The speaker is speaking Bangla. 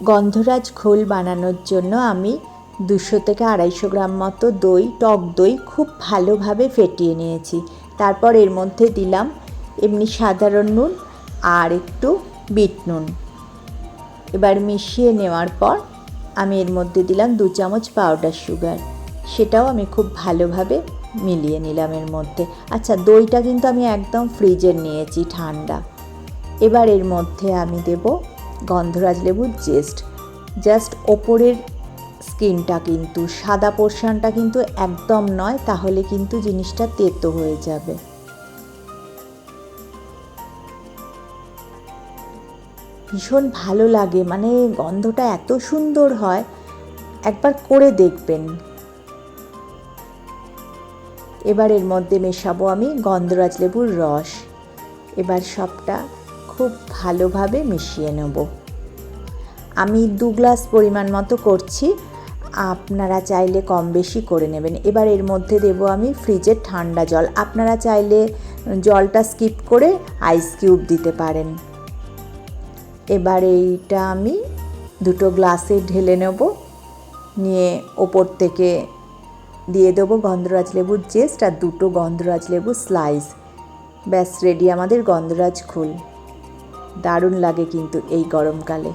গন্ধরাজ ঘোল বানানোর জন্য আমি 200 থেকে 250 গ্রাম মতো দই, টক দই খুব ভালোভাবে ফেটিয়ে নিয়েছি। তারপর এর মধ্যে দিলাম এমনি সাধারণ নুন আর একটু বিট নুন। এবার মিশিয়ে নেওয়ার পর আমি এর মধ্যে দিলাম 2 চামচ পাউডার সুগার, সেটাও আমি খুব ভালোভাবে মিলিয়ে নিলাম এর মধ্যে। আচ্ছা, দইটা কিন্তু আমি একদম ফ্রিজের নিয়েছি ঠান্ডা। এবার এর মধ্যে আমি দেব গন্ধরাজ লেবুর জেস্ট, জাস্ট ওপরের স্কিনটা, কিন্তু সাদা পোর্শনটা কিন্তু একদম নয়, তাহলে কিন্তু জিনিসটা তেতো হয়ে যাবে। ভীষণ ভালো লাগে, মানে গন্ধটা এত সুন্দর হয়, একবার করে দেখবেন। এবার এর মধ্যে মেশাবো আমি গন্ধরাজ লেবুর রস। এবার সবটা খুব ভালোভাবে মিশিয়ে নেব। আমি 2 গ্লাস পরিমাণ মতো করছি, আপনারা চাইলে কম বেশি করে নেবেন। এবার এর মধ্যে দেব আমি ফ্রিজের ঠান্ডা জল। আপনারা চাইলে জলটা স্কিপ করে আইস কিউব দিতে পারেন। এবার এইটা আমি 2 গ্লাসে ঢেলে নেব, নিয়ে ওপর থেকে দিয়ে দেবো গন্ধরাজ লেবুর জেস্ট আর 2 গন্ধরাজ লেবু স্লাইস। ব্যাস রেডি আমাদের গন্ধরাজ ঘোল। দারুণ লাগে কিন্তু এই গরমকালে।